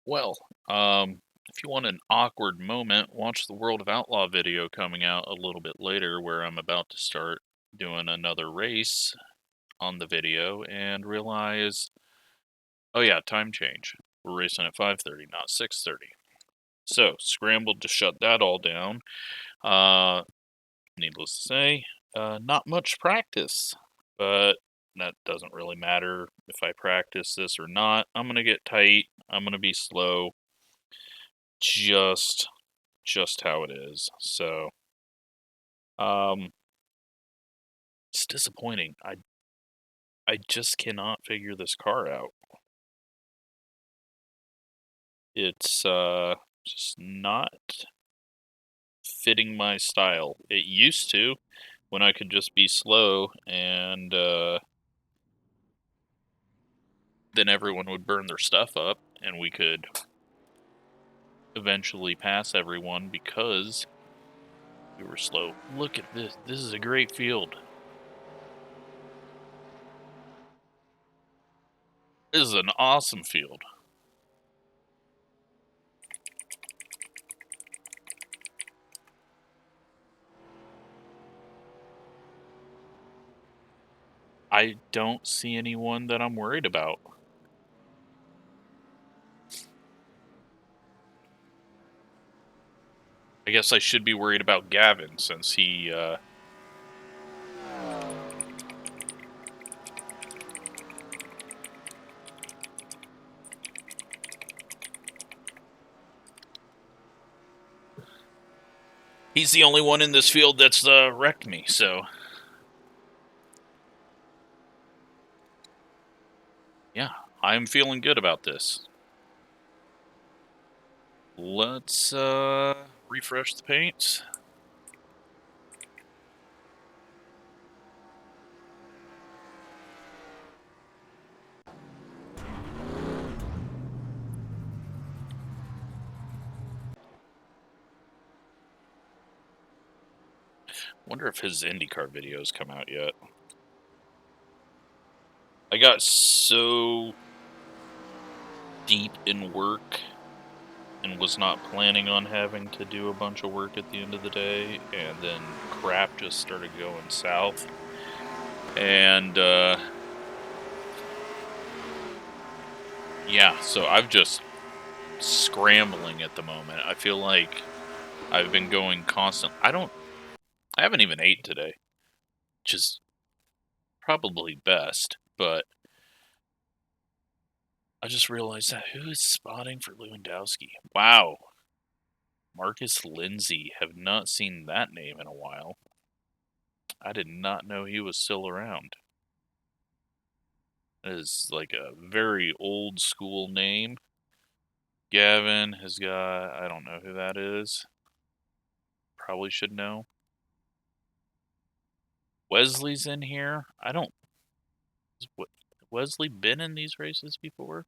Well, if you want an awkward moment, watch the World of Outlaw video coming out a little bit later where I'm about to start doing another race on the video and realize, oh yeah, time change. We're racing at 5:30, not 6:30. So, scrambled to shut that all down. Needless to say, not much practice, but that doesn't really matter if I practice this or not. I'm going to get tight. I'm going to be slow. Just how it is. So, it's disappointing. I just cannot figure this car out. It's just not fitting my style. It used to, when I could just be slow and then everyone would burn their stuff up and we could eventually pass everyone because we were slow. Look at this. This is a great field. This is an awesome field. I don't see anyone that I'm worried about. I guess I should be worried about Gavin since he, he's the only one in this field that's wrecked me, so. Yeah, I'm feeling good about this. Let's refresh the paint. Wonder if his IndyCar videos come out yet. I got so deep in work and was not planning on having to do a bunch of work at the end of the day, and then crap just started going south. And yeah, so I've just scrambling at the moment. I feel like I've been going constant. I haven't even ate today, which is probably best, but I just realized that who is spotting for Lewandowski? Wow. Marcus Lindsay. Have not seen that name in a while. I did not know he was still around. It is like a very old school name. Gavin has got, I don't know who that is. Probably should know. Wesley's in here. Has Wesley been in these races before?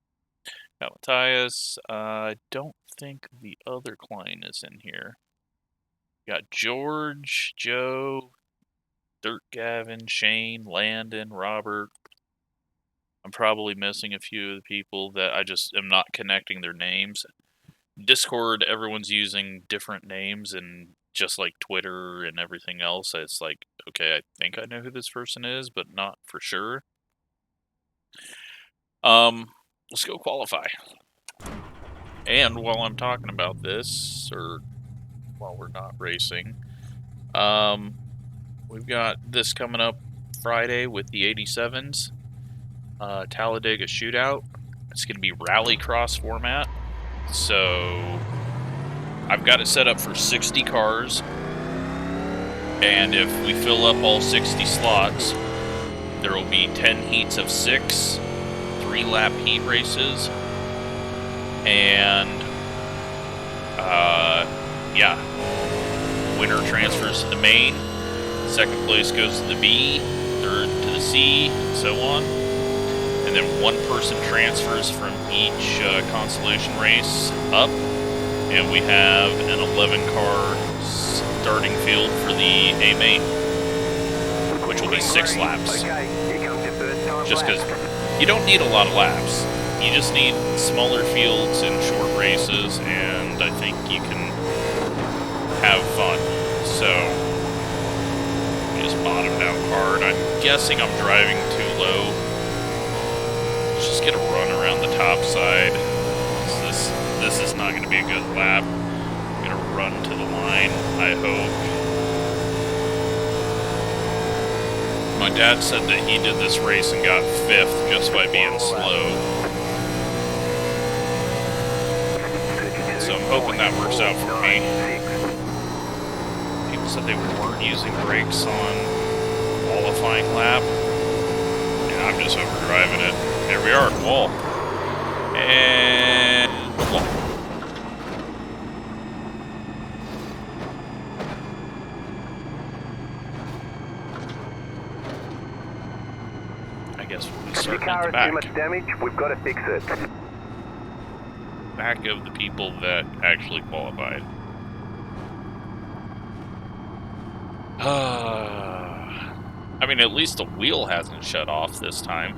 Got Matthias. I don't think the other Klein is in here. Got George, Joe, Dirt Gavin, Shane, Landon, Robert. I'm probably missing a few of the people that I just am not connecting their names. Discord, everyone's using different names, and just like Twitter and everything else, it's like, okay, I think I know who this person is, but not for sure. Let's go qualify. And while I'm talking about this, or while we're not racing, we've got this coming up Friday with the 87s, Talladega Shootout. It's going to be rallycross format. So I've got it set up for 60 cars. And if we fill up all 60 slots, there will be 10 heats of 6, 3-lap heat races, and yeah, winner transfers to the main, second place goes to the B, third to the C, and so on. And then one person transfers from each consolation race up, and we have an 11-car starting field for the A main, which will be 6 laps. Just because you don't need a lot of laps. you just need smaller fields and short races, and I think you can have fun. So, we just bottomed out hard. I'm guessing I'm driving too low. Let's just get a run around the top side. This is not going to be a good lap. I'm going to run to the line, I hope. My dad said that he did this race and got 5th just by being slow. So I'm hoping that works out for me. People said they weren't using brakes on qualifying lap. And I'm just overdriving it. There we are, wall. And wall. I guess we'll be starting at the back. Too much damage, we've got to fix it. Back of the people that actually qualified. I mean, at least the wheel hasn't shut off this time.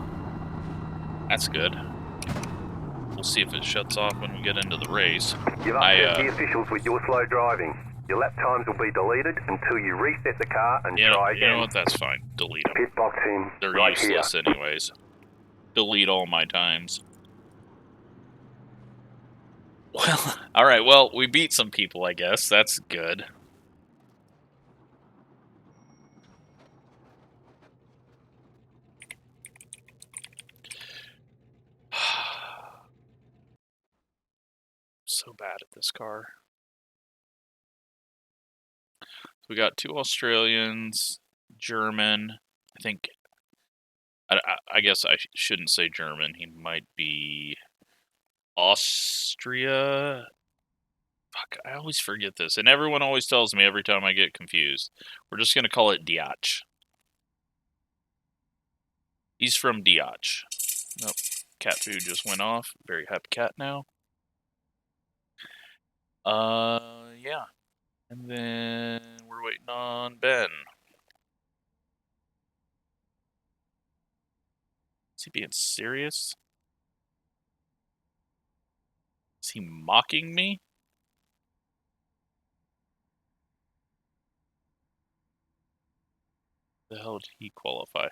That's good. We'll see if it shuts off when we get into the race. You've upset the officials with your slow driving. Your lap times will be deleted until you reset the car and try again. You know what? That's fine. Delete them. Pit box in. They're right useless here. anyways. Delete all my times. Well, alright, well, we beat some people, I guess. That's good. So bad at this car. We got 2 Australians, German, I think, I guess I shouldn't say German, he might be Austria. Fuck, I always forget this, and everyone always tells me every time I get confused. We're just going to call it Diach. He's from Diach. Nope, cat food just went off. Very happy cat now. Yeah. And then we're waiting on Ben. Is he being serious? Is he mocking me? The hell did he qualify?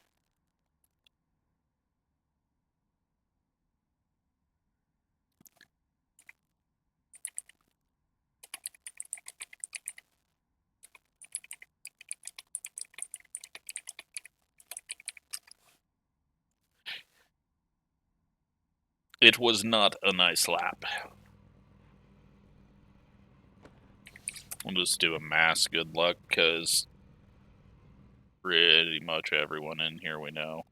It was not a nice lap. We'll just do a mass good luck, because pretty much everyone in here we know.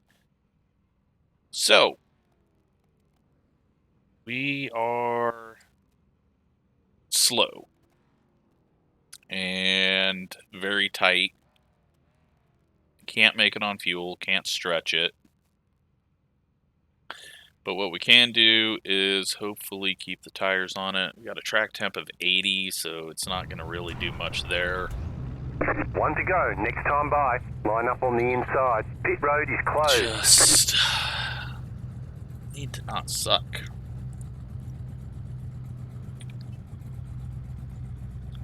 So, we are slow and very tight. Can't make it on fuel, can't stretch it. But what we can do is hopefully keep the tires on it. We got a track temp of 80, so it's not going to really do much there. 1 to go. Next time by. Line up on the inside. Pit road is closed. Just need to not suck.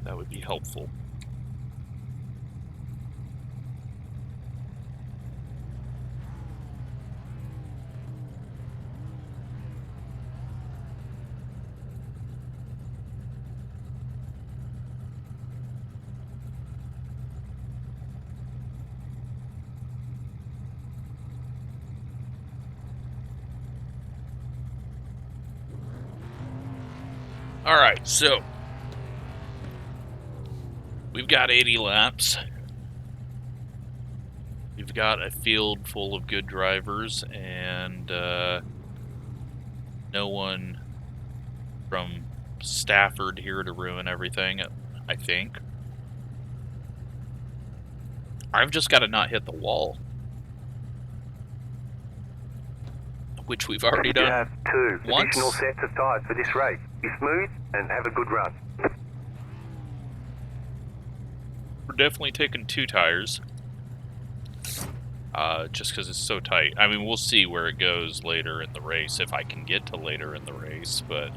That would be helpful. Alright, so we've got 80 laps. We've got a field full of good drivers, and no one from Stafford here to ruin everything, I think. I've just got to not hit the wall, which we've already done. You have 2 once. additional sets of tyres for this race. Be smooth and have a good run. We're definitely taking 2 tires. just because it's so tight. I mean, we'll see where it goes later in the race, if I can get to later in the race, but...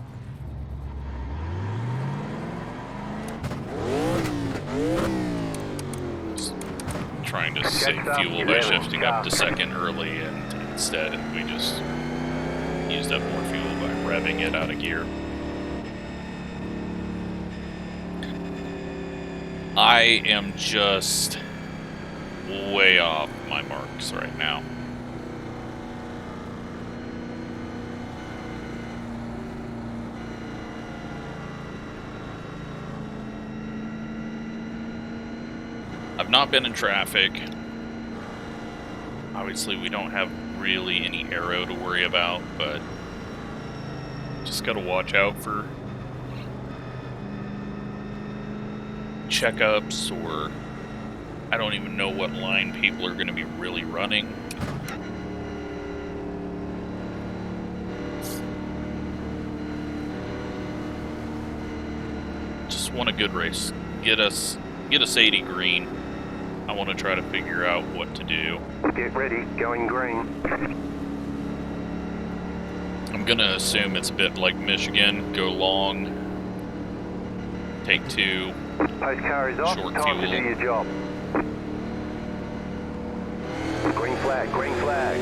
trying to save fuel by shifting up to second early, and instead we just used up more fuel by revving it out of gear. I am just way off my marks right now. I've not been in traffic. Obviously, we don't have really any aero to worry about, but just gotta watch out for checkups, or I don't even know what line people are going to be really running. Just want a good race. Get us 80 green. I want to try to figure out what to do. Get ready, going green. I'm going to assume it's a bit like Michigan. Go long, take two, Post car is off, short time fuel. to do your job. Green flag, green flag.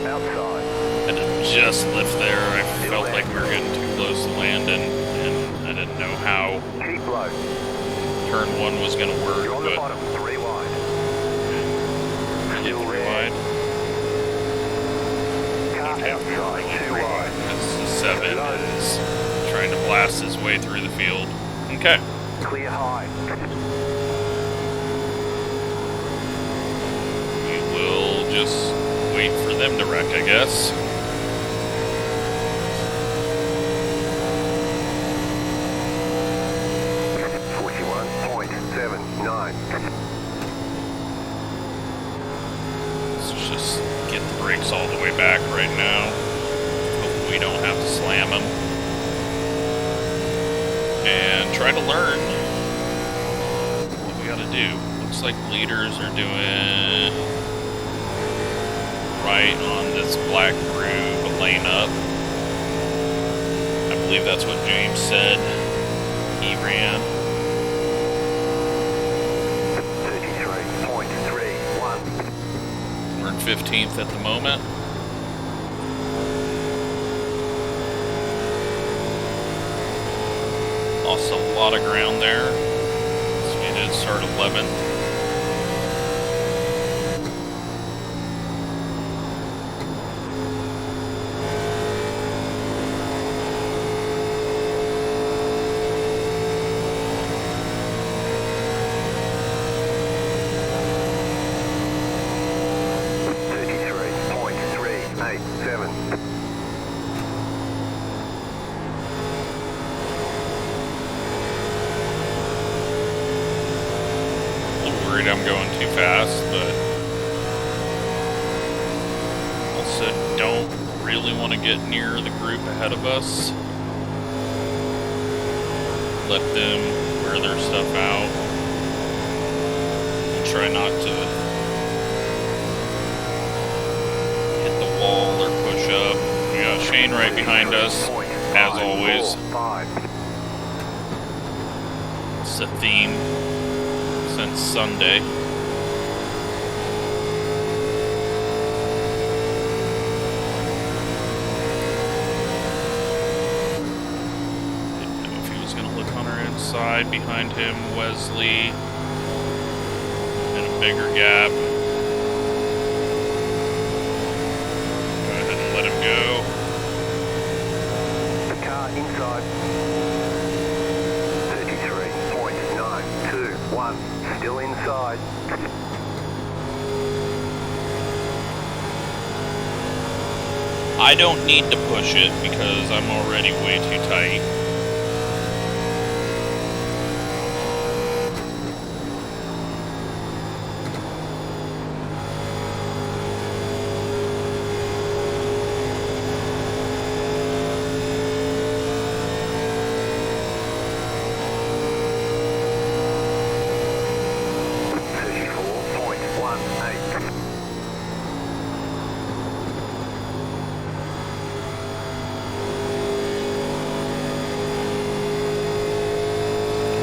Outside. I didn't just lift there. I felt like we were getting too close to landing, and I didn't know how Keep low. turn one was going to work, You're on the but bottom, 3 wide. hit 3 wide. Car outside, 2 wide. This 7 is trying to blast his way through the field. Okay. Clear high. We will just wait for them to wreck, I guess. Let's just get the brakes all the way back right now. Hopefully we don't have to slam them. And try to learn what we gotta do. Looks like leaders are doing right on this black groove, a lane up. I believe that's what James said he ran. 33.31. We're in 15th at the moment. Lost a lot of ground there. So we did start 11th. I'm going too fast, but also don't really want to get near the group ahead of us. Let them wear their stuff out. And try not to hit the wall or push up. We got Shane right behind us, as always. It's a theme since Sunday. Didn't know if he was going to look on our inside. Behind him, Wesley. In a bigger gap. Go ahead and let him go. The car inside. 33.921. Still inside. I don't need to push it because I'm already way too tight.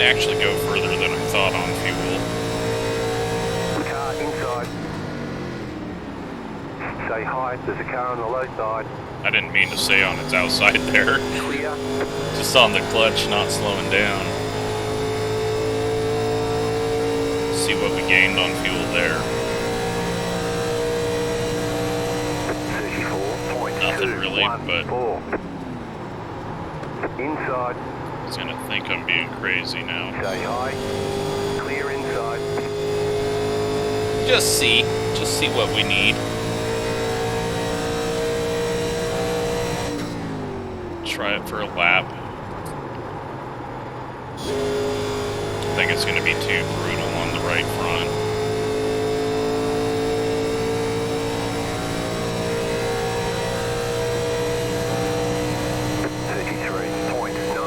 actually go further than I thought on fuel. Car inside. Say hi, there's a car on the low side. I didn't mean to say on its outside there. Clear. Just on the clutch, not slowing down. See what we gained on fuel there. 34.2. Nothing really, but inside. he's gonna think I'm being crazy now. Say hi. Clear inside. Just see what we need. Try it for a lap. I think it's gonna be too brutal on the right front.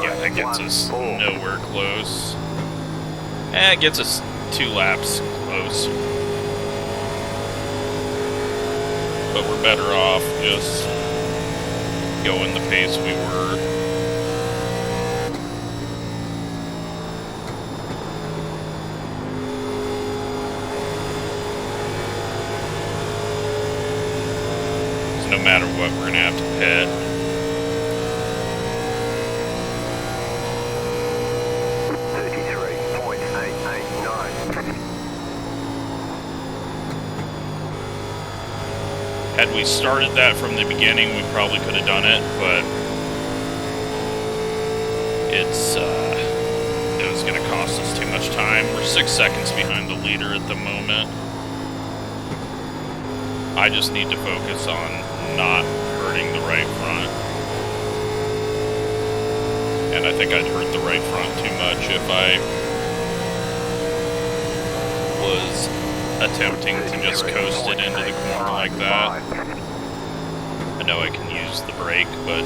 Yeah, that gets us nowhere close. It gets us 2 laps close. But we're better off just going the pace we were. So no matter what, we're gonna have to pit. Had we started that from the beginning, we probably could have done it, but it was going to cost us too much time. We're 6 seconds behind the leader at the moment. I just need to focus on not hurting the right front. And I think I'd hurt the right front too much if I was attempting to just coast it into the corner like that. I know I can use the brake, but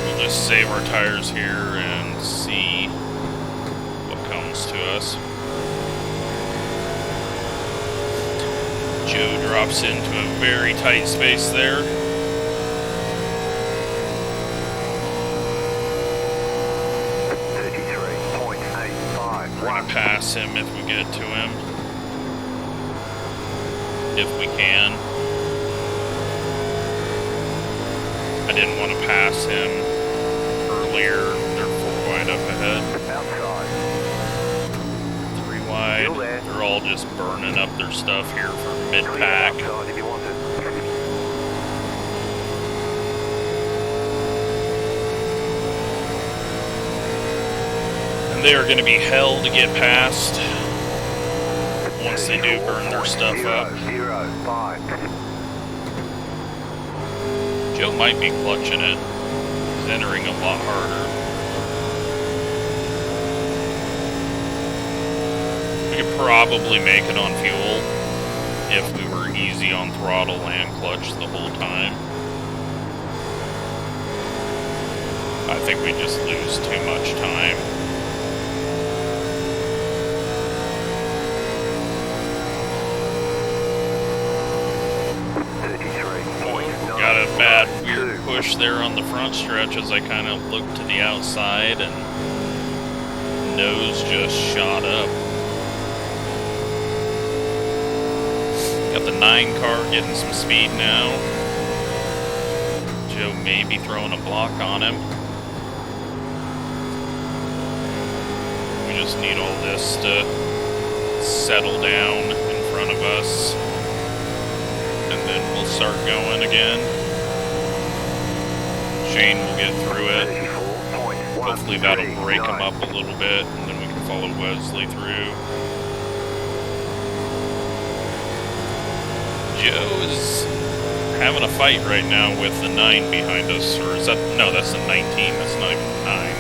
we'll just save our tires here and see what comes to us. Joe drops into a very tight space there. We're gonna pass him if we get to him. If we can. I didn't want to pass him earlier. They're 4 wide up ahead. 3 wide. They're all just burning up their stuff here for mid-pack. They are going to be hell to get past once they do burn their stuff up. Joe might be clutching it. He's entering a lot harder. We could probably make it on fuel if we were easy on throttle and clutch the whole time. I think we just lose too much time. Got a bad weird push there on the front stretch as I kind of looked to the outside and nose just shot up. Got the 9 car getting some speed now. Joe may be throwing a block on him. We just need all this to settle down in front of us. And then we'll start going again. Shane will get through it. Hopefully that'll break him up a little bit, and then we can follow Wesley through. Joe is having a fight right now with the 9 behind us, or is that, no, that's the 19, that's not even the 9.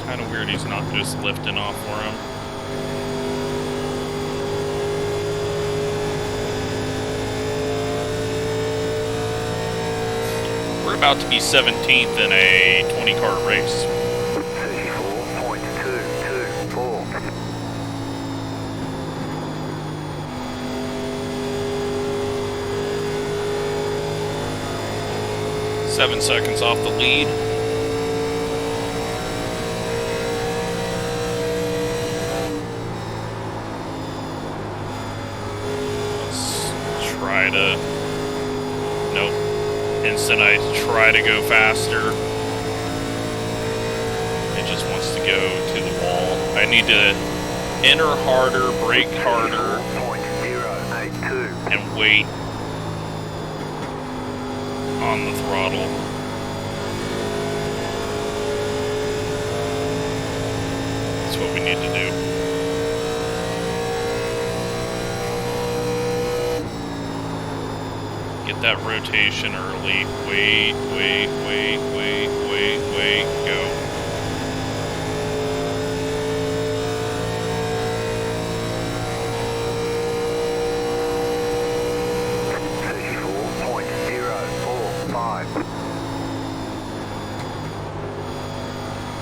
Kind of weird he's not just lifting off for him. We're about to be 17th in a 20-car race. 34.224. 7 seconds off the lead. Let's try to... Nope. Instant I try to go faster, it just wants to go to the wall. I need to enter harder, brake harder, and wait on the throttle. That's what we need to do. Get that rotation early. Wait, go.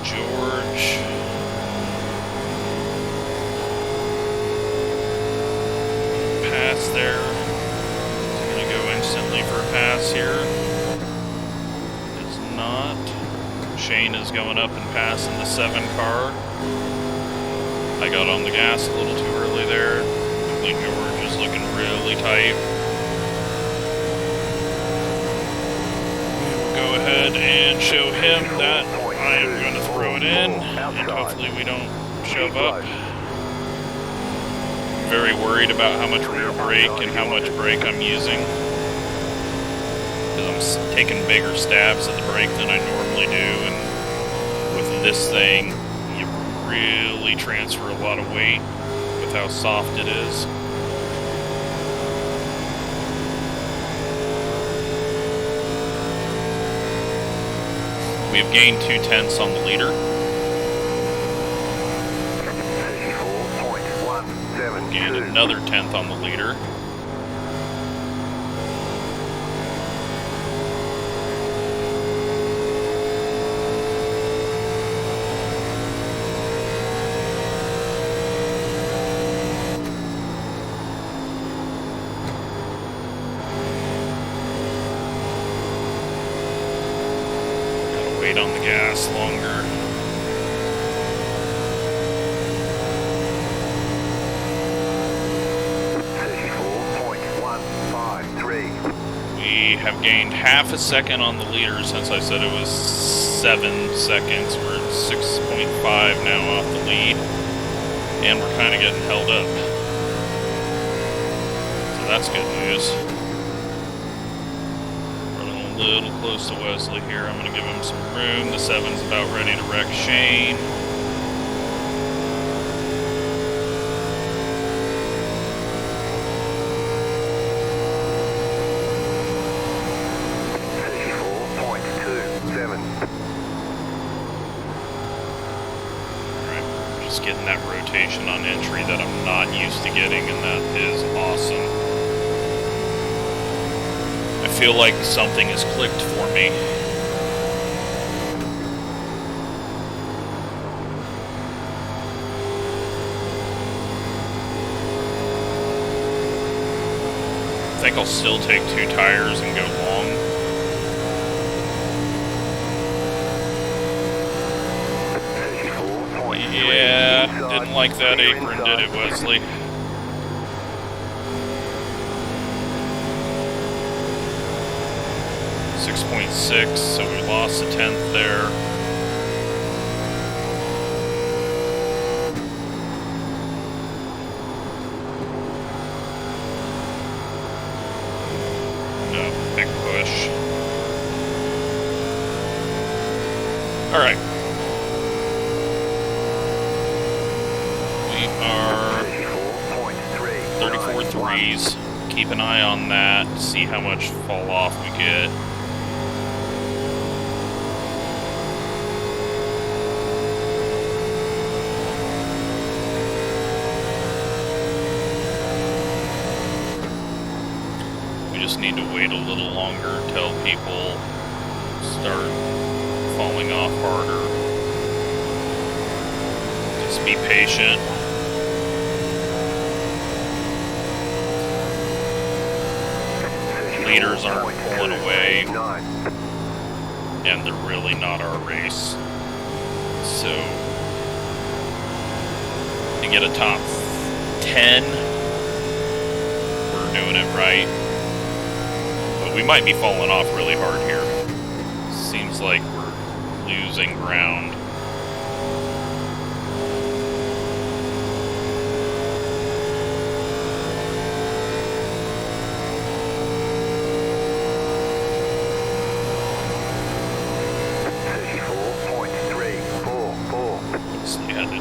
George. Pass there. He's gonna go instantly for a pass here. It's not. Shane is going up and passing the 7 car. I got on the gas a little too early there. George is looking really tight. Go ahead and show him that I am going to throw it in, and hopefully we don't shove up. Very worried about how much rear brake and how much brake I'm using, because I'm taking bigger stabs at the brake than I normally do, and with this thing you really transfer a lot of weight with how soft it is. We have gained 0.2 on the leader. Gained another 1/10 on the leader. On the gas longer. We have gained half a second on the leader since I said it was 7 seconds. We're at 6.5 now off the lead, and we're kind of getting held up. So that's good news. A little close to Wesley here. I'm going to give him some room. The 7's about ready to wreck Shane. Alright, just getting that rotation on entry that I'm not used to getting, and that is awesome. I feel like something has clicked for me. I think I'll still take 2 tires and go long. Yeah, didn't like that apron, did it, Wesley? 6.6, so we lost a 1/10 there. No, big push. Alright. We are 34 threes. Keep an eye on that, see how much fall off we get. Just need to wait a little longer till people start falling off harder. Just be patient. Leaders aren't pulling away. and they're really not our race. So to get a top 10, we're doing it right. But we might be falling off really hard here. Seems like we're losing ground.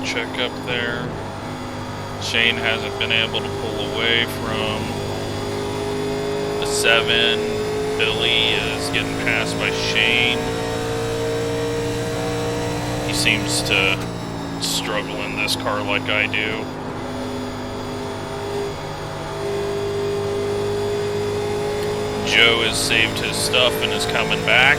Check up there. Shane hasn't been able to pull away from the 7. Billy is getting passed by Shane. He seems to struggle in this car like I do. Joe has saved his stuff and is coming back.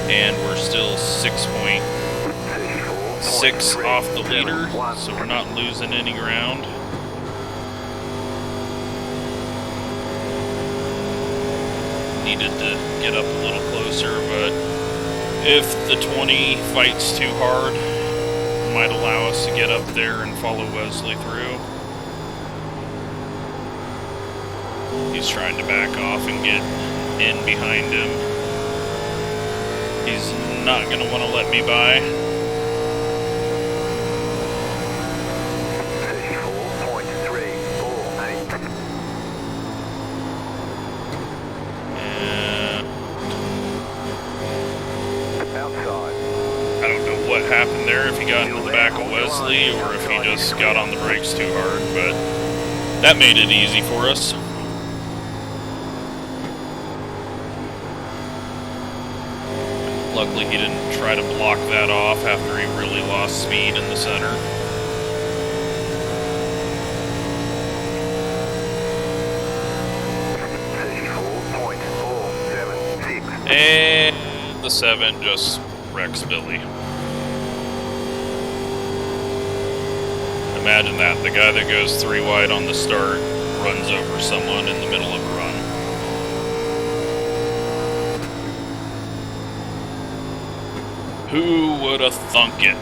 And we're still 6.6 off the leader, so we're not losing any ground. Needed to get up a little closer, but if the 20 fights too hard, it might allow us to get up there and follow Wesley through. He's trying to back off and get in behind him. He's not going to want to let me by. 34.348. And outside. I don't know what happened there, if he got into the back of Wesley or if he just got on the brakes too hard, but that made it easy for us. Luckily, he didn't try to block that off after he really lost speed in the center. And the 7 just wrecks Billy. Imagine that, the guy that goes 3 wide on the start runs over someone in the middle of a run. Who would have thunk it?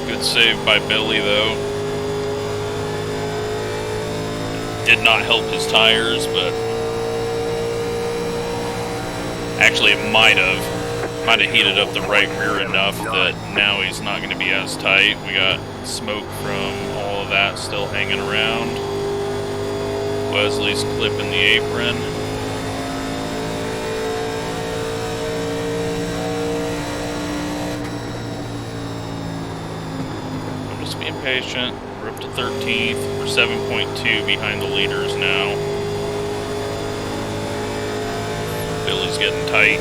Good save by Billy, though. Did not help his tires, but actually it might have heated up the right rear enough that now he's not going to be as tight. We got smoke from all of that still hanging around. Wesley's clipping the apron. Being patient. We're up to 13th. We're 7.2 behind the leaders now. Billy's getting tight.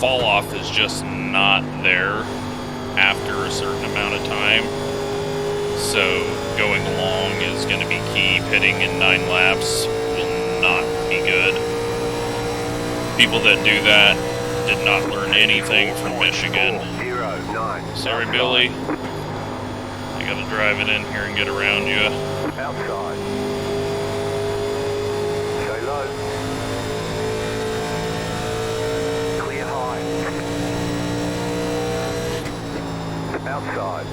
Fall off is just not there after a certain amount of time. So going long is going to be key. Pitting in 9 laps will not be good. People that do that did not learn anything from Michigan. Sorry, Billy. I got to drive it in here and get around you. Outside. Stay low. Clear high. Outside.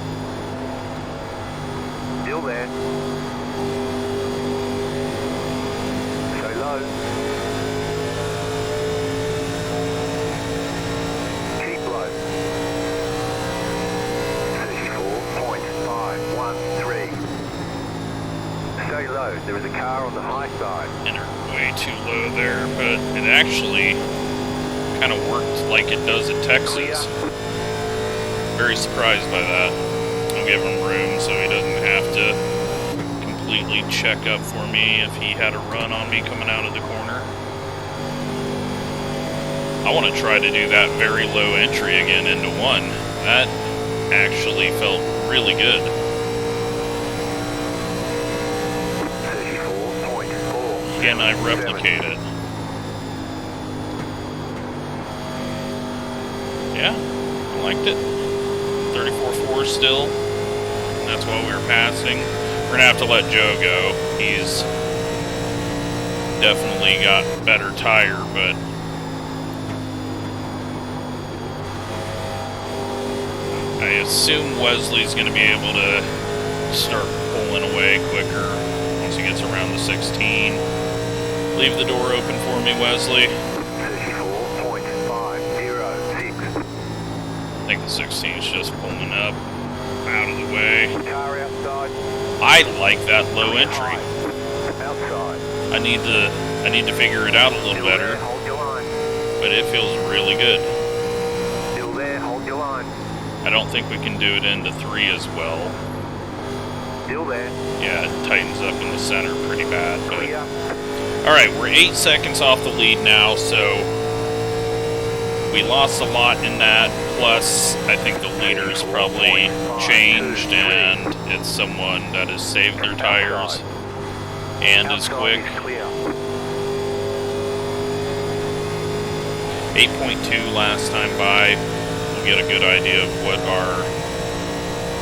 Still there. Stay low. Keep low. 34.513. Stay low. There is a car on the high side. Entered way too low there, but it actually kind of worked like it does at Texas. Very surprised by that. I'll give him room so he doesn't have to completely check up for me if he had a run on me coming out of the corner. I want to try to do that very low entry again into 1. That actually felt really good. 34.4. Can I replicate it? Yeah, I liked it. 34.4 still. That's what we were passing. We're gonna have to let Joe go. He's definitely got better tire, but I assume Wesley's gonna be able to start pulling away quicker once he gets around the 16. Leave the door open for me, Wesley. 34.506. I think the 16 is just pulling up out of the way. Car outside. I like that low entry. Outside. I need to figure it out a little Still better, there, hold your line. but it feels really good. Still there, hold your line. I don't think we can do it into 3 as well. Still there. Yeah, it tightens up in the center pretty bad. But Clear. alright, we're 8 seconds off the lead now, so we lost a lot in that. Plus, I think the leader's probably changed, and it's someone that has saved their tires and is quick. Outside is clear. 8.2 last time by. We'll get a good idea of what our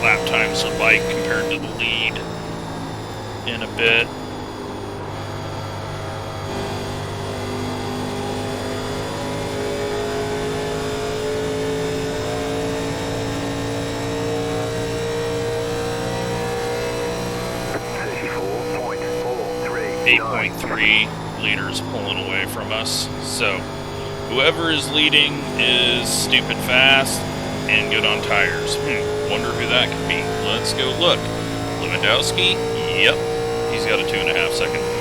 lap times are like compared to the lead in a bit. Nine. 8.3 liters pulling away from us. So whoever is leading is stupid fast and good on tires. Wonder who that could be. Let's go look. Lewandowski? Yep. He's got a 2.5 second lead.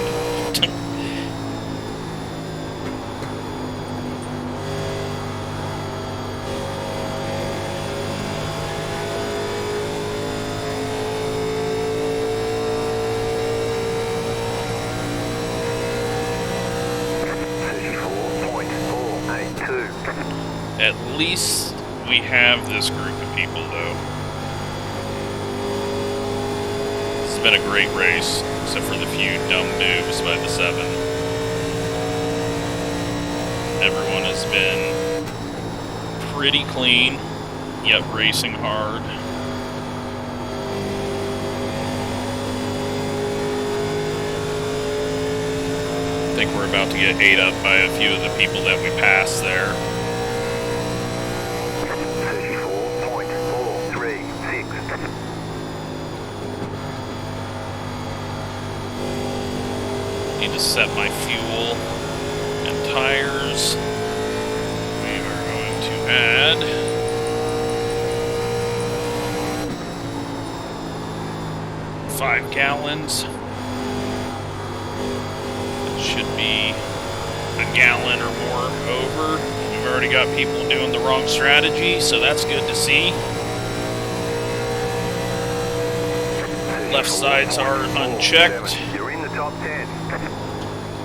34.482. At least we have this group of people, though. It's been a great race, except for the few dumb moves by the 7. Everyone has been pretty clean, yet racing hard. I think we're about to get ate up by a few of the people that we passed there. 34.436. Need to set my fuel and tires. We are going to add 5 gallons. Should be a gallon or more over. We've already got people doing the wrong strategy, so that's good to see. Left sides are unchecked. You're in the top 10.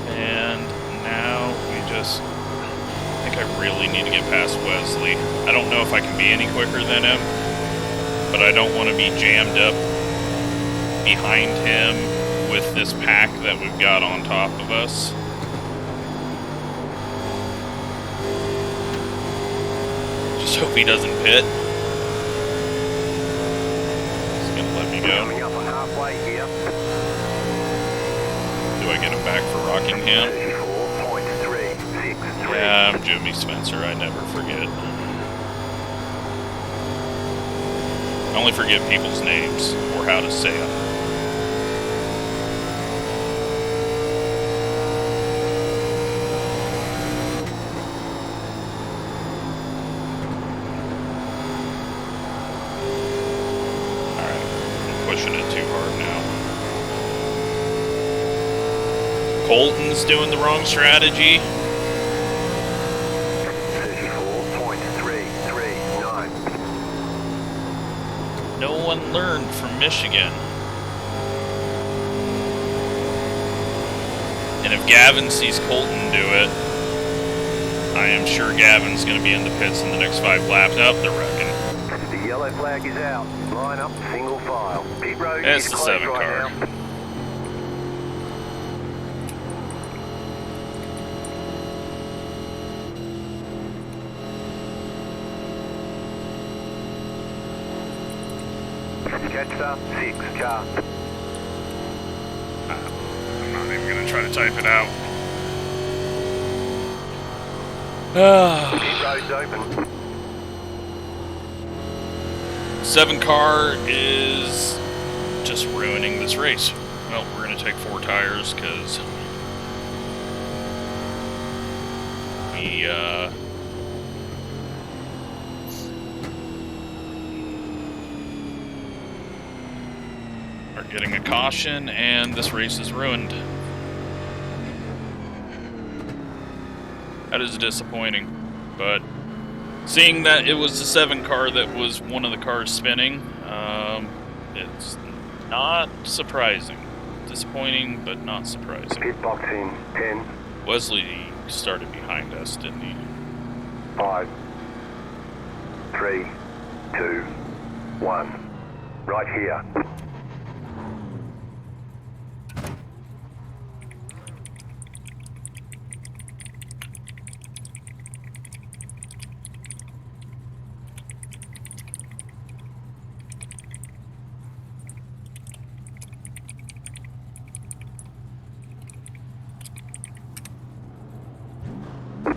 And now we just... I think I really need to get past Wesley. I don't know if I can be any quicker than him, but I don't want to be jammed up behind him with this pack that we've got on top of us. Just hope he doesn't pit. He's gonna let me go. Coming up on halfway here. Do I get him back for Rockingham? 34.363. Yeah, I'm Jimmy Spencer, I never forget. I only forget people's names or how to say them. Colton's doing the wrong strategy. 34.339. No one learned from Michigan. And if Gavin sees Colton do it, I am sure Gavin's going to be in the pits in the next 5 laps. Up, they're wrecking. The yellow flag is out. Line up single file. Pit road It's is the closed 7 right car. now. Catch up, 6 car. I'm not even going to try to type it out. Pit road's open. 7 car is just ruining this race. Well, we're going to take 4 tires because we are getting a caution, and this race is ruined. That is disappointing, but seeing that it was the 7 car that was one of the cars spinning, it's not surprising. Disappointing, but not surprising. Pit box in 10, Wesley started behind us, didn't he? 5, 3, 2, 1. Right here.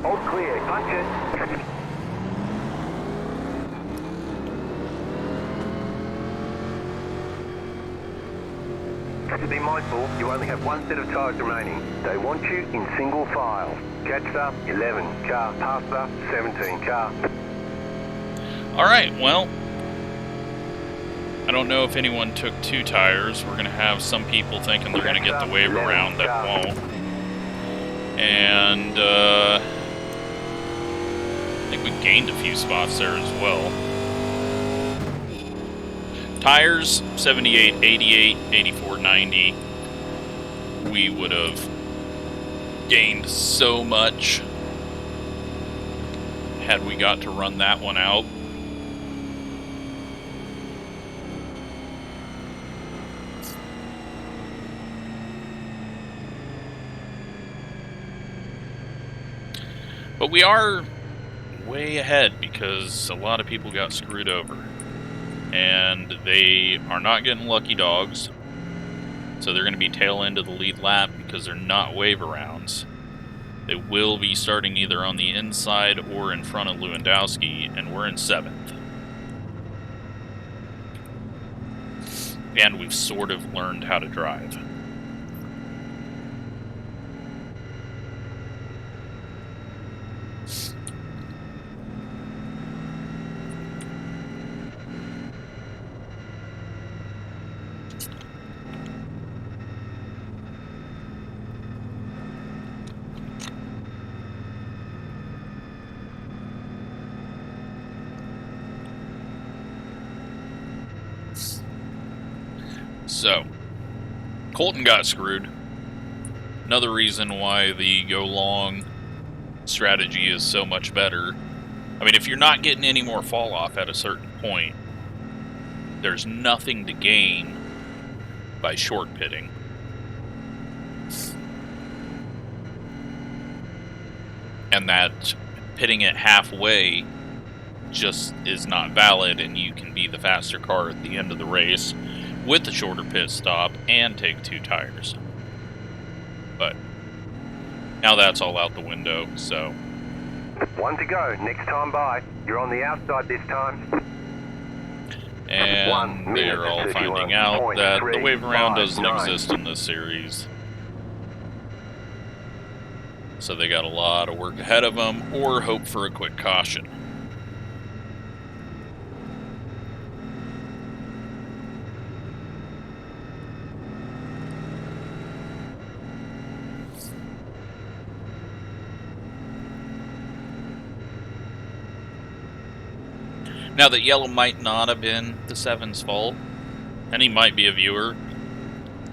All clear. Punch it. Be mindful, you only have 1 set of tyres remaining. They want you in single file. Catcher, 11 car. Passer, 17 car. Alright, well, I don't know if anyone took 2 tires. We're going to have some people thinking they're going to get the wave around that won't. And, I think we gained a few spots there as well. Tires, 78, 88, 84, 90. We would have gained so much had we got to run that one out. But we are way ahead because a lot of people got screwed over. And they are not getting lucky dogs. So they're going to be tail end of the lead lap because they're not wave arounds. They will be starting either on the inside or in front of Lewandowski, and we're in 7th. And we've sort of learned how to drive. So, Colton got screwed. Another reason why the go long strategy is so much better. I mean, if you're not getting any more fall off at a certain point, there's nothing to gain by short pitting. And that pitting it halfway just is not valid, and you can be the faster car at the end of the race with the shorter pit stop and take 2 tires. But now that's all out the window, so. 1 to go. Next time by. You're on the outside this time. And they're all finding out that the wave around doesn't exist in this series. So they got a lot of work ahead of them, or hope for a quick caution. Now, that yellow might not have been the 7's fault, and he might be a viewer,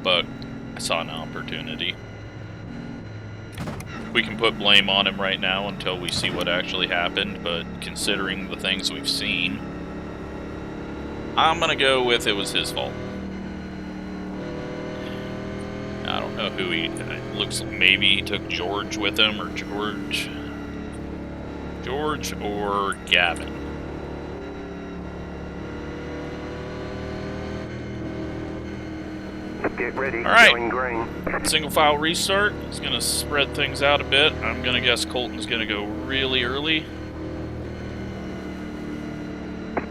but I saw an opportunity. We can put blame on him right now until we see what actually happened, but considering the things we've seen, I'm gonna go with it was his fault. I don't know who it looks like. Maybe he took George with him, or George or Gavin. Get ready. All right. Going green. Single file restart. It's gonna spread things out a bit. I'm gonna guess Colton's gonna go really early.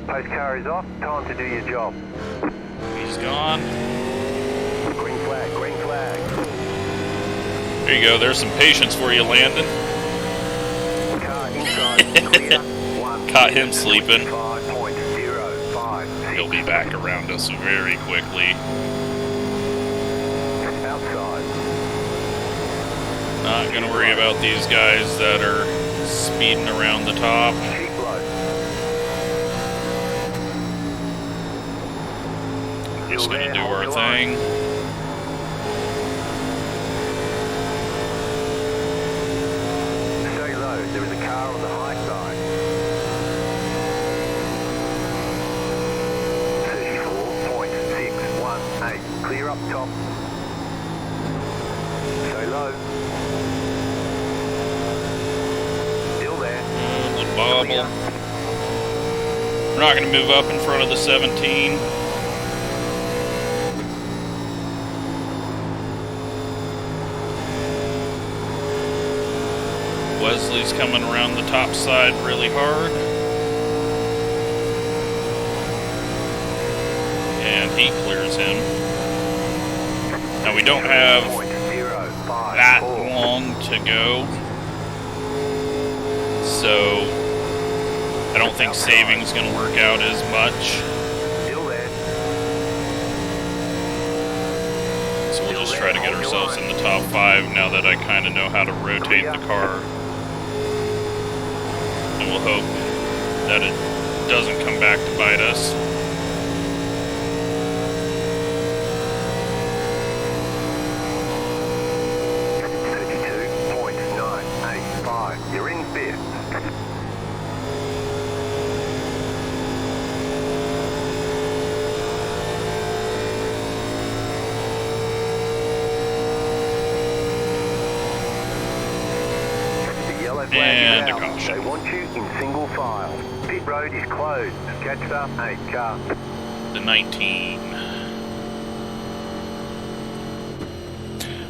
Post car is off. Time to do your job. He's gone. Green flag. Green flag. There you go. There's some patience for you, Landon. Car inside. Clear. 1. Caught him sleeping. 5.05. He'll be back around us very quickly. Outside. Not gonna worry about these guys that are speeding around the top. Cheap low. Just gonna do our thing. Stay low. There is a car on the high side. 34.618. Clear up top. Stay low. Still there. Little bobble. We're not gonna move up in front of the 17. Wesley's coming around the top side really hard. And he clears him. Now we don't have that long to go. So I don't think saving's gonna work out as much. So we'll just try to get ourselves in the top 5 now that I kind of know how to rotate the car. And we'll hope that it doesn't come back to bite us. You're in 5th. The yellow flag And is a out. caution. They want you in single file. Pit road is closed. Catch up 8 car. The 19.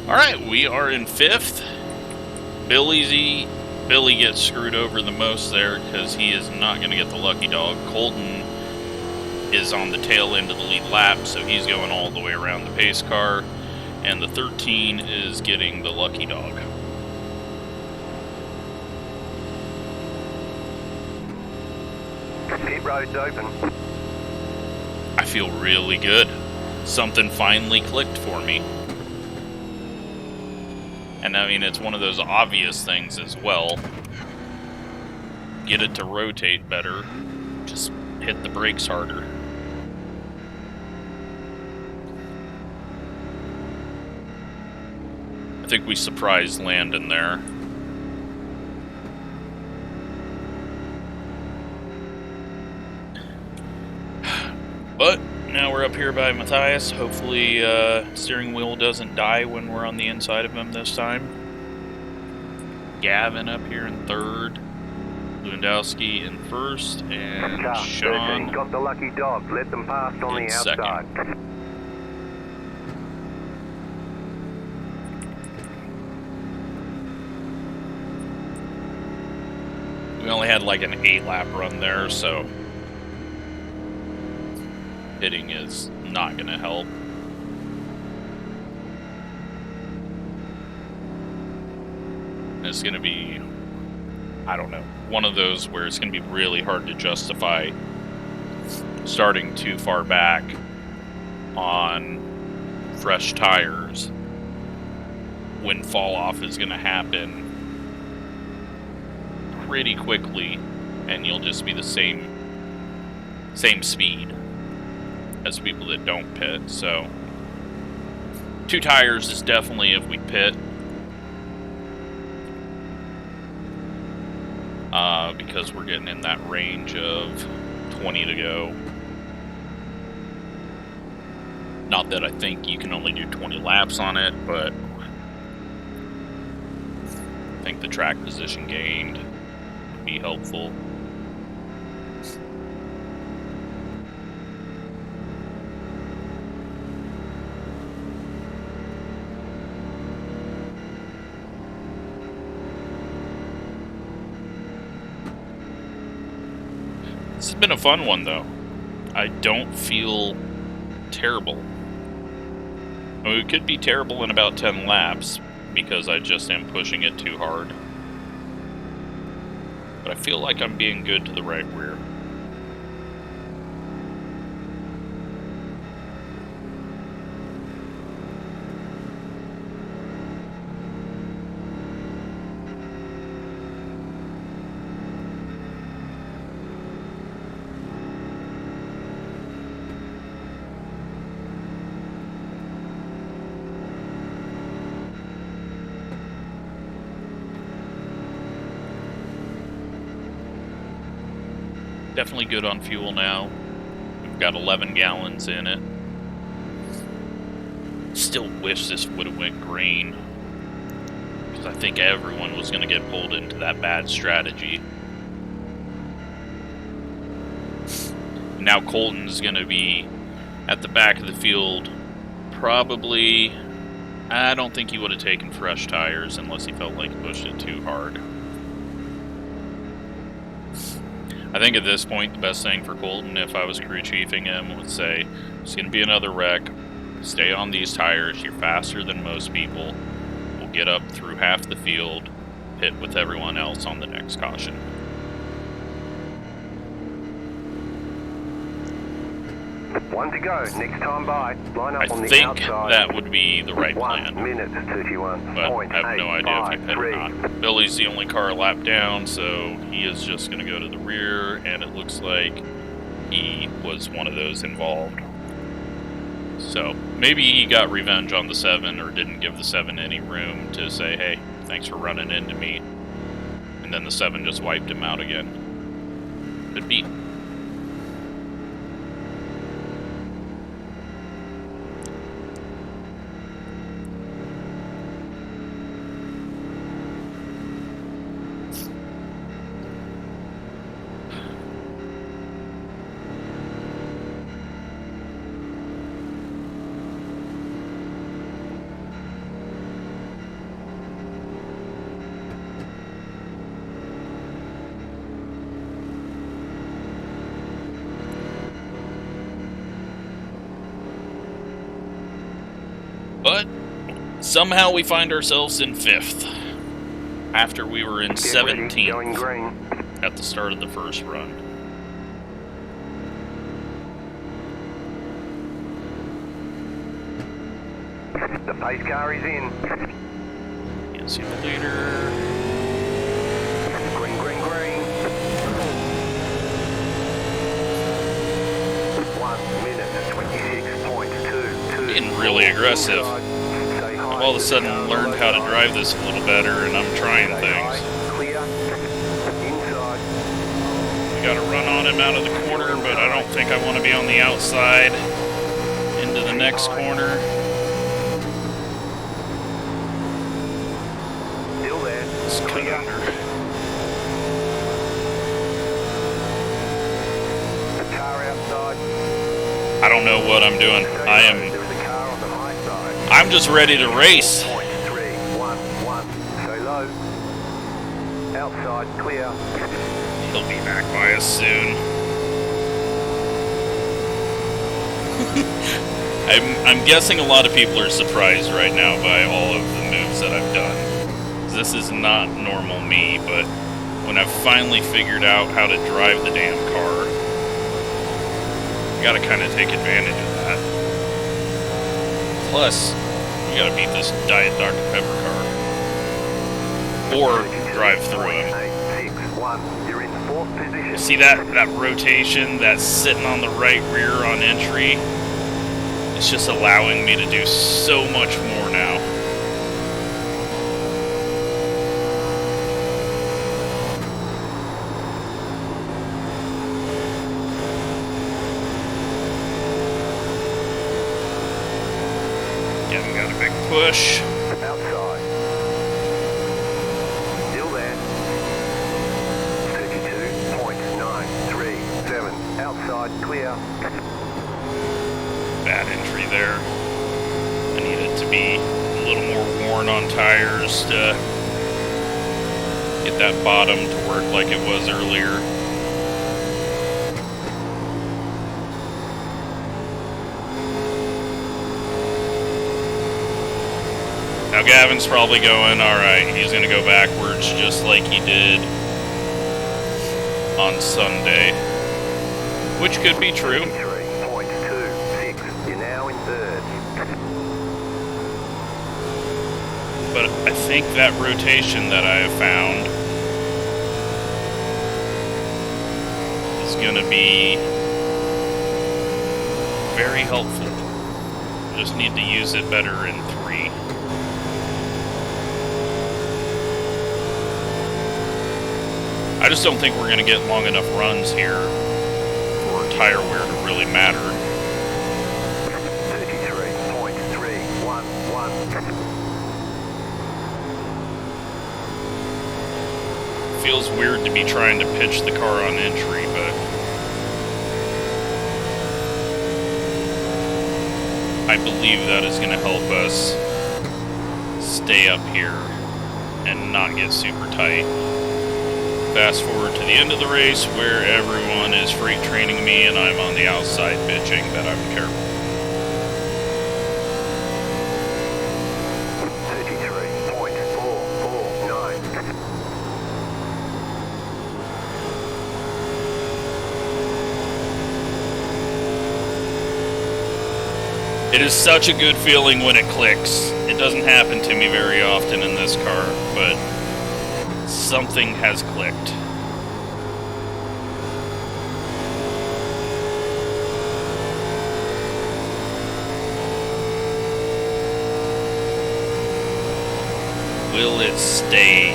Alright, we are in 5th. Billy gets screwed over the most there because he is not going to get the lucky dog. Colton is on the tail end of the lead lap, so he's going all the way around the pace car. And the 13 is getting the lucky dog. Pit road's open. I feel really good. Something finally clicked for me. And I mean, it's one of those obvious things as well. Get it to rotate better. Just hit the brakes harder. I think we surprised Landon there. But now we're up here by Matthias. Hopefully steering wheel doesn't die when we're on the inside of him this time. Gavin up here in 3rd. Lewandowski in 1st. And Car Sean 13 got the lucky dog. Let them pass on in the outside. 2nd. We only had like an 8-lap run there, so hitting is not going to help. It's going to be, I don't know, one of those where it's going to be really hard to justify starting too far back on fresh tires when fall off is going to happen pretty quickly, and you'll just be the same speed as people that don't pit. So 2 tires is definitely if we pit. because we're getting in that range of 20 to go. Not that I think you can only do 20 laps on it, but I think the track position gained would be helpful. This has been a fun one, though. I don't feel terrible. I mean, it could be terrible in about 10 laps, because I just am pushing it too hard. But I feel like I'm being good to the right rear. Definitely good on fuel now. We've got 11 gallons in it. Still wish this would have went green, because I think everyone was going to get pulled into that bad strategy. Now Colton's going to be at the back of the field. Probably, I don't think he would have taken fresh tires unless he felt like he pushed it too hard. I think at this point, the best thing for Colton, if I was crew chiefing him, would say, it's going to be another wreck. Stay on these tires. You're faster than most people. We'll get up through half the field, pit with everyone else on the next caution. One to go. Next time by. Line up on the I outside. think that would be the right plan. 1 minute 31. But I have no idea if he pit or not. Billy's the only car a lap down, so he is just going to go to the rear, and it looks like he was one of those involved. So maybe he got revenge on the 7 or didn't give the 7 any room to say, hey, thanks for running into me. And then the 7 just wiped him out again. Could be. But somehow we find ourselves in 5th after we were in 17th at the start of the first run. The pace car is in. Can't see the leader. Green, green, green. 1 minute 26.22. Getting really aggressive. I've all of a sudden learned how to drive this a little better, and I'm trying things. We got to run on him out of the corner, but I don't think I want to be on the outside into the next corner. Still there. Let's cut under. The car outside. I don't know what I'm doing. I'm just ready to race. 3-1-1. Stay low. Outside, clear. He'll be back by us soon. I'm guessing a lot of people are surprised right now by all of the moves that I've done. This is not normal me, but when I've finally figured out how to drive the damn car, you gotta kind of take advantage of that. Plus, you gotta beat this Diet Dr. Pepper car. Or drive through him. See that rotation that's sitting on the right rear on entry? It's just allowing me to do so much more now. push. Outside. Still there. 32.937. Outside, clear. Bad entry there. I need it to be a little more worn on tires to get that bottom to work like it was earlier. Now Gavin's probably going, alright, he's going to go backwards just like he did on Sunday. Which could be true. 3.26. You're now in third. But I think that rotation that I have found is going to be very helpful. Just need to use it better in 3. I just don't think we're going to get long enough runs here for tire wear to really matter. 33.311. Feels weird to be trying to pitch the car on entry, but I believe that is going to help us stay up here and not get super tight. Fast forward to the end of the race where everyone is freight training me and I'm on the outside bitching that I'm careful. 33.449. It is such a good feeling when it clicks. It doesn't happen to me very often in this car, but something has clicked. Will it stay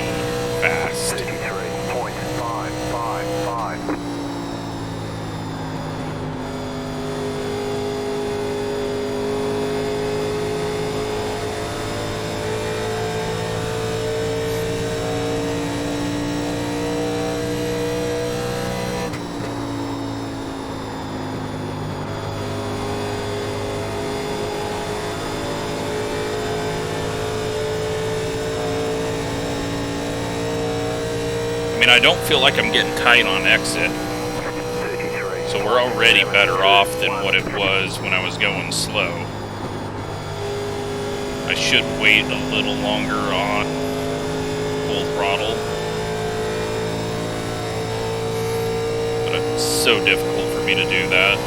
fast? 33.555. I don't feel like I'm getting tight on exit, so we're already better off than what it was when I was going slow. I should wait a little longer on full throttle, but it's so difficult for me to do that.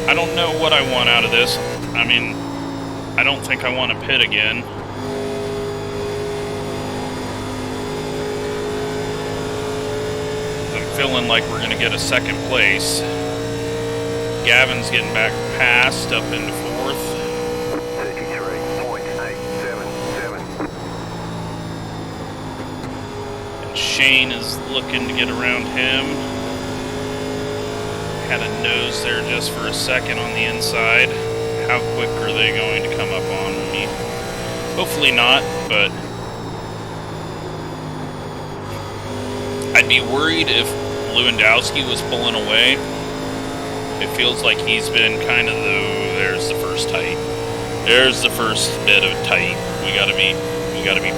I don't know what I want out of this. I mean, I don't think I want to pit again. I'm feeling like we're going to get a second place. Gavin's getting back past up into 4th. 33.877. And Shane is looking to get around him. Had a nose there just for a second on the inside. How quick are they going to come up on me? Hopefully not, but I'd be worried if Lewandowski was pulling away. It feels like he's been kind of there's the first tight. There's the first bit of tight. We gotta be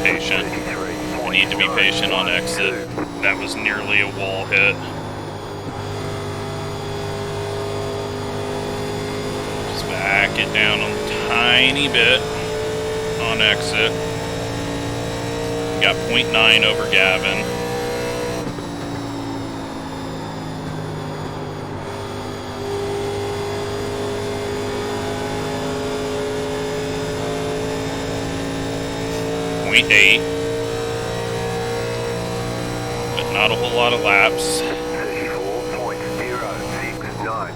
patient. We need to be patient on exit. That was nearly a wall hit. Back it down a tiny bit on exit. Got 0.9 over Gavin. 34.8. But not a whole lot of laps. 34.069.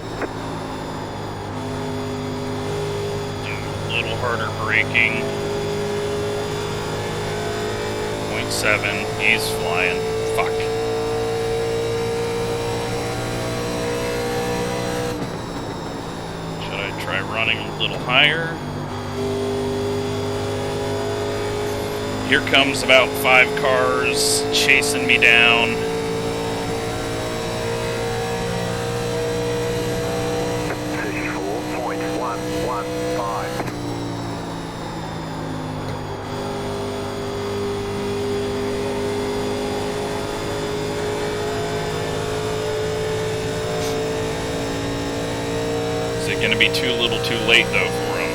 A little harder braking. 0.7. He's flying. Fuck. Should I try running a little higher? Here comes about 5 cars chasing me down. Going to be too little too late though for him.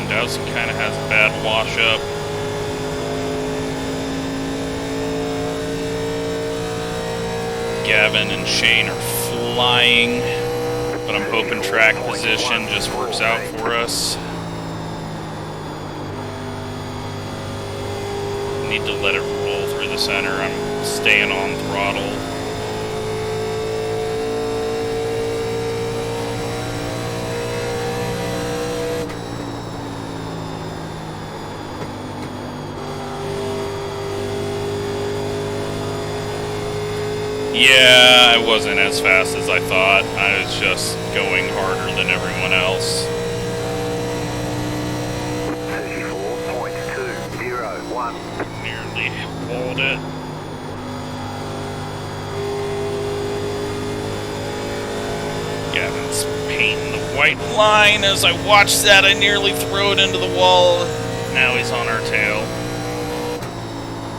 Dowson kind of has a bad wash up. Gavin and Shane are flying, but I'm hoping track position just works out for us. Need to let it roll through the center. I'm staying on throttle. Yeah, I wasn't as fast as I thought. I was just going harder than everyone else. 34.201. Nearly walled it. Gavin's painting the white line. As I watch that, I nearly throw it into the wall. Now he's on our tail.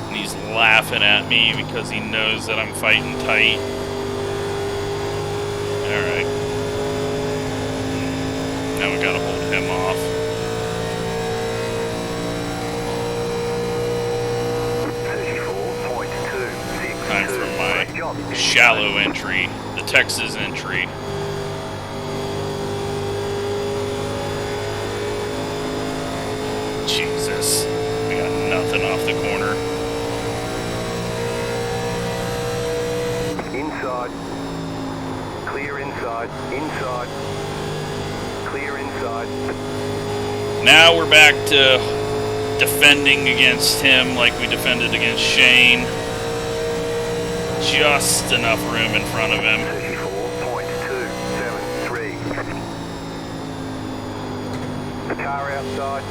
And he's laughing at me because he knows that I'm fighting tight. Alright. Now we gotta hold him off. Time for my shallow entry, the Texas entry. Jesus, we got nothing off the corner. Inside. Clear inside. Inside. Clear inside. Now we're back to defending against him like we defended against Shane. Just enough room in front of him. 34.273. Car outside.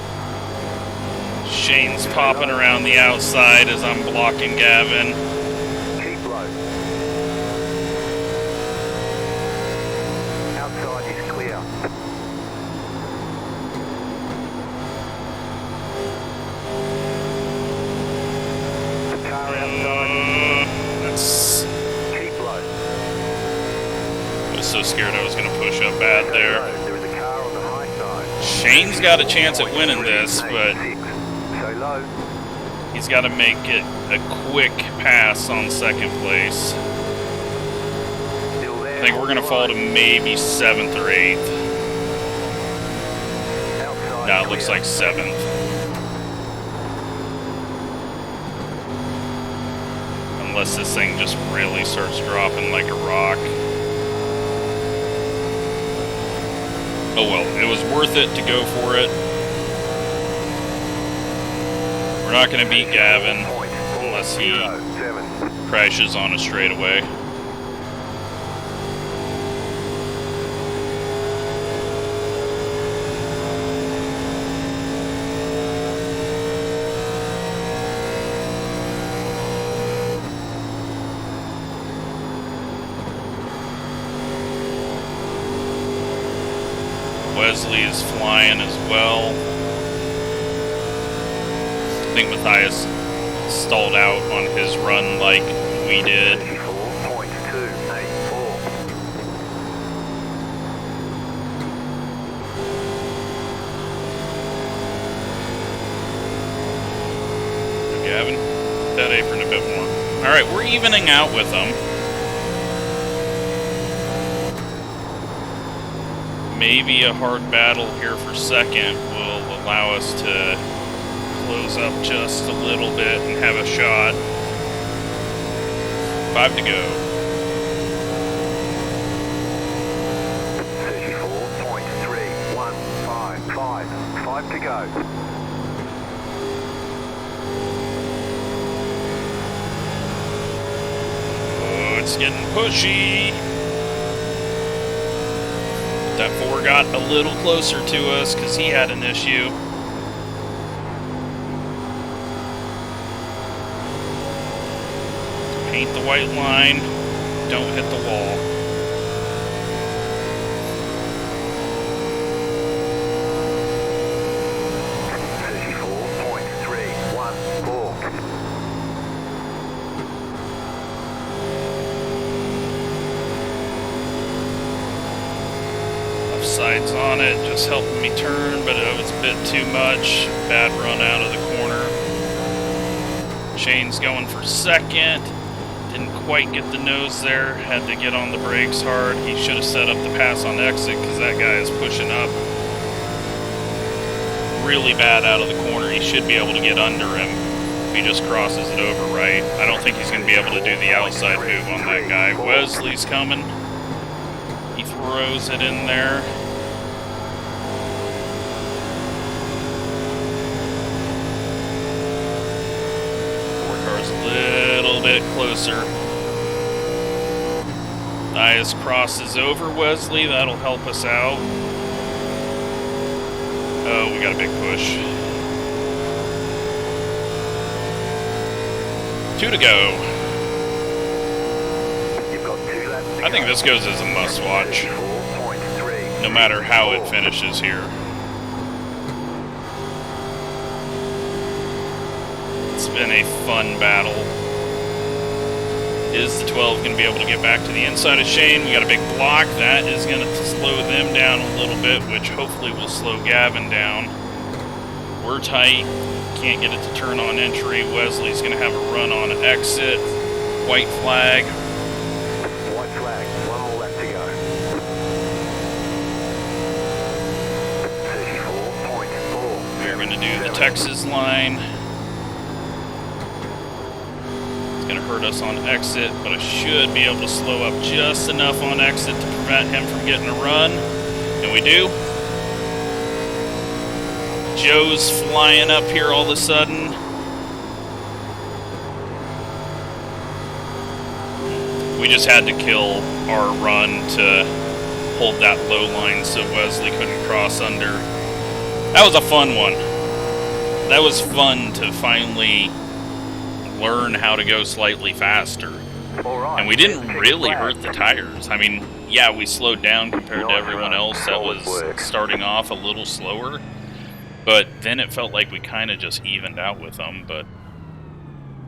Shane's popping around the outside as I'm blocking Gavin. Keep low. Outside is clear. Car outside. Keep low. I was so scared I was going to push up bad there. There is a car on the high side. Shane's got a chance at winning this, but So low. he's got to make it a quick pass on second place. Still there. I think we're going to fall to maybe 7th or 8th. Outside No, it looks clear. like 7th. Unless this thing just really starts dropping like a rock. Oh well, it was worth it to go for it. We're not going to beat Gavin unless he crashes on a straightaway. Wesley is flying as well. I think Matthias stalled out on his run like we did. 34.284. Gavin, that apron a bit more. Alright, we're evening out with them. maybe a hard battle here for second will allow us to close up just a little bit and have a shot. 5 to go. 34.3155. 5 to go. Oh, it's getting pushy. That 4 got a little closer to us because he had an issue. Paint the white line. Don't hit the wall. Sides on it, just helping me turn, but it was a bit too much. Bad run out of the corner. Shane's going for second. Didn't quite get the nose there. Had to get on the brakes hard. He should have set up the pass on exit because that guy is pushing up really bad out of the corner. He should be able to get under him if he just crosses it over right. I don't think he's going to be able to do the outside move on that guy. Wesley's coming. He throws it in there. A little bit closer. Dias crosses over Wesley. That'll help us out. Oh, we got a big push. 2 to go. I think this goes as a must-watch, no matter how it finishes here. It's been a fun battle. Is the 12 going to be able to get back to the inside of Shane? We got a big block. That is going to slow them down a little bit, which hopefully will slow Gavin down. We're tight. Can't get it to turn on entry. Wesley's going to have a run on exit. White flag. White flag. 1 more left to go. 34.4. We're going to do the Texas line. Going to hurt us on exit, but I should be able to slow up just enough on exit to prevent him from getting a run, and we do. Joe's flying up here all of a sudden. We just had to kill our run to hold that low line so Wesley couldn't cross under. That was a fun one. That was fun to finally learn how to go slightly faster. And we didn't really hurt the tires. I mean, yeah, we slowed down compared to everyone else that was starting off a little slower, but then it felt like we kind of just evened out with them, but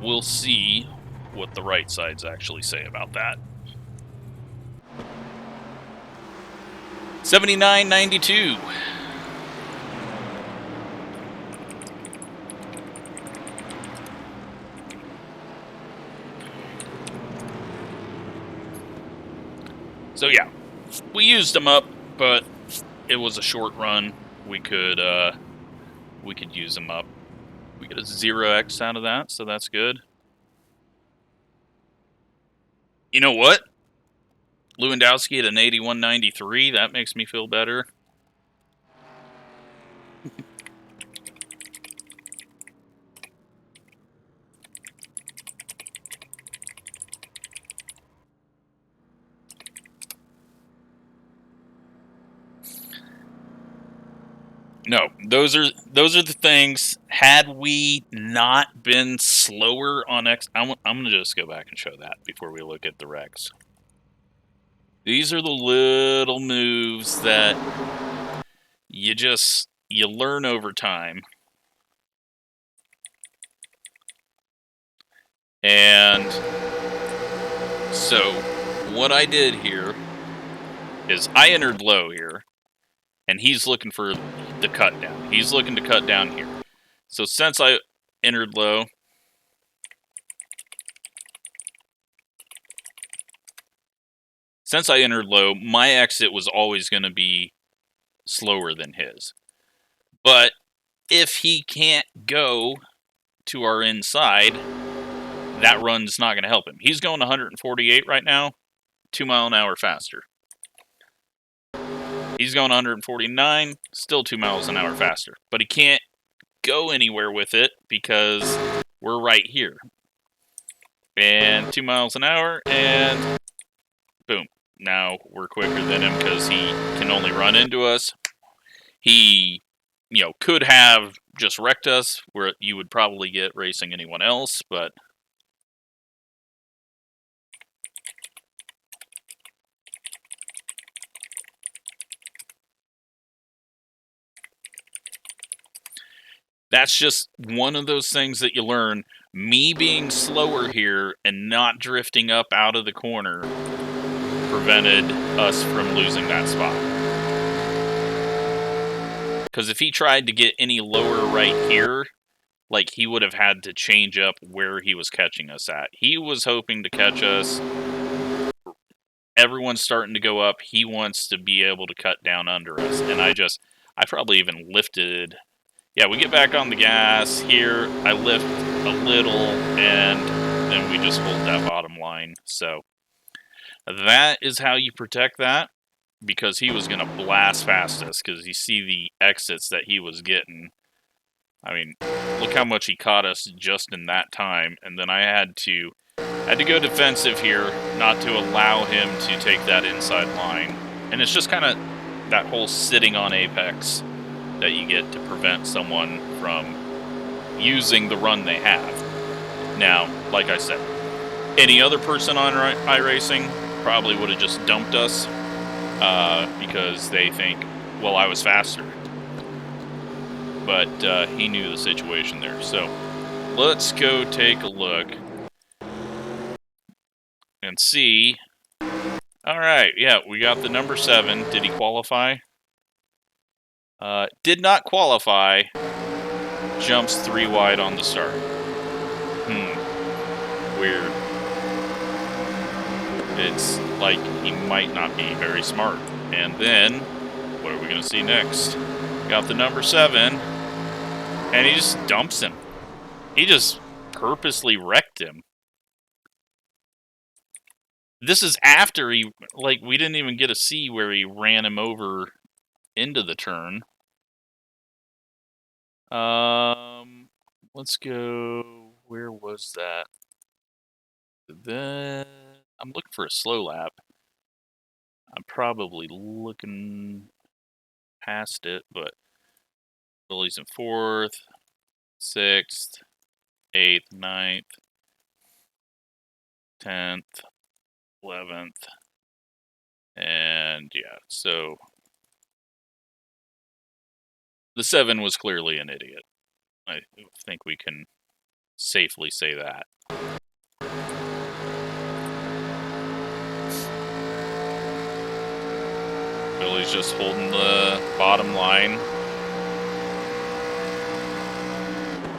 we'll see what the right sides actually say about that. 79.92. So yeah, we used them up, but it was a short run. We could use them up. We get a 0x out of that, so that's good. You know what? Lewandowski at an 81.93. That makes me feel better. No, those are the things. Had we not been slower on X, I'm going to just go back and show that before we look at the wrecks. These are the little moves that you learn over time. And so what I did here is I entered low here, and he's looking for the cut down. He's looking to cut down here. So since I entered low, my exit was always going to be slower than his. But if he can't go to our inside, that run's not going to help him. He's going 148 right now, 2 mile an hour faster. He's going 149, still 2 miles an hour faster. But he can't go anywhere with it because we're right here. And 2 miles an hour, and boom. Now we're quicker than him because he can only run into us. He, could have just wrecked us, where you would probably get racing anyone else, but that's just one of those things that you learn. Me being slower here and not drifting up out of the corner prevented us from losing that spot. Because if he tried to get any lower right here, he would have had to change up where he was catching us at. He was hoping to catch us. Everyone's starting to go up. He wants to be able to cut down under us. And I probably even lifted. Yeah, we get back on the gas here. I lift a little, and then we just hold that bottom line. So that is how you protect that, because he was going to blast past us, because you see the exits that he was getting. I mean, look how much he caught us just in that time. And then I had to go defensive here, not to allow him to take that inside line. And it's just kind of that whole sitting on apex that you get to prevent someone from using the run they have. Now, like I said, any other person on iRacing probably would have just dumped us because they think, well, I was faster. But he knew the situation there. So let's go take a look and see. All right, yeah, we got the number 7. Did he qualify? Did not qualify. Jumps 3 wide on the start. Weird. It's like he might not be very smart. And then, what are we going to see next? Got the number 7, and he just dumps him. He just purposely wrecked him. This is after we didn't even get to see where he ran him over into the turn. Let's go. Where was that? Then I'm looking for a slow lap. I'm probably looking past it, but Billy's in 4th, 6th, 8th, 9th, 10th, 11th, and yeah, so the 7 was clearly an idiot. I think we can safely say that. Billy's just holding the bottom line.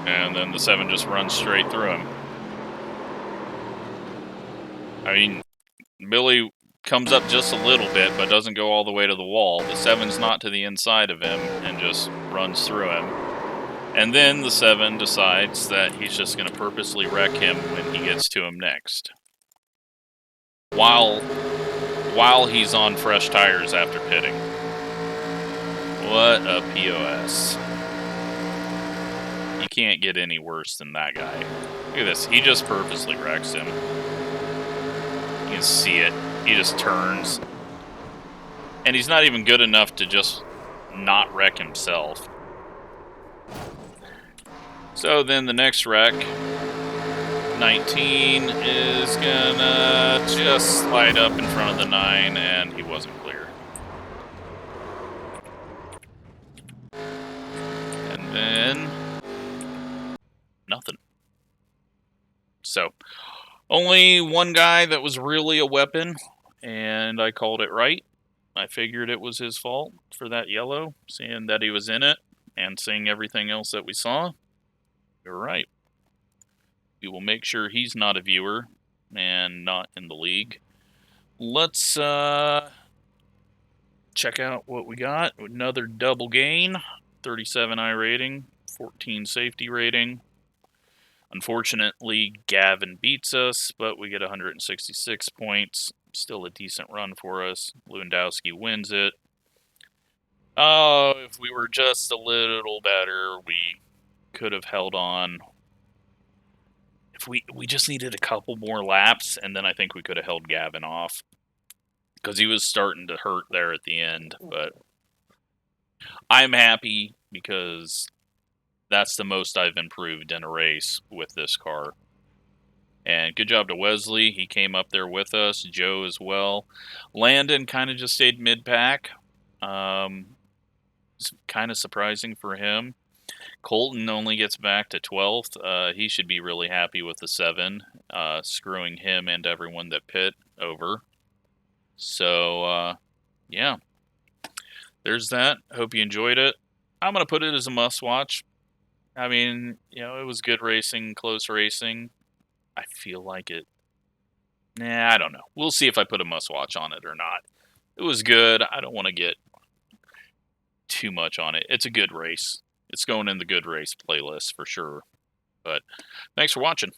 And then the 7 just runs straight through him. I mean, Billy comes up just a little bit, but doesn't go all the way to the wall. The 7's not to the inside of him and just runs through him. And then the 7 decides that he's just going to purposely wreck him when he gets to him next. While he's on fresh tires after pitting. What a POS. You can't get any worse than that guy. Look at this. He just purposely wrecks him. You can see it. He just turns. And he's not even good enough to just not wreck himself. So then the next wreck, 19, is gonna just slide up in front of the 9, and he wasn't clear. And then nothing. So only one guy that was really a weapon, and I called it right. I figured it was his fault for that yellow, seeing that he was in it and seeing everything else that we saw. You're right. We will make sure he's not a viewer and not in the league. Let's check out what we got. Another double gain, 37 iRating, 14 safety rating. Unfortunately, Gavin beats us, but we get 166 points. Still a decent run for us. Lewandowski wins it. Oh, if we were just a little better, we could have held on. If we just needed a couple more laps, and then I think we could have held Gavin off. Because he was starting to hurt there at the end. But I'm happy because that's the most I've improved in a race with this car. And good job to Wesley. He came up there with us. Joe as well. Landon kind of just stayed mid-pack. It's kind of surprising for him. Colton only gets back to 12th. He should be really happy with the 7, screwing him and everyone that pit over. So, yeah. There's that. Hope you enjoyed it. I'm going to put it as a must-watch. I mean, it was good racing, close racing. I feel like it. Nah, I don't know. We'll see if I put a must-watch on it or not. It was good. I don't want to get too much on it. It's a good race. It's going in the good race playlist for sure. But thanks for watching.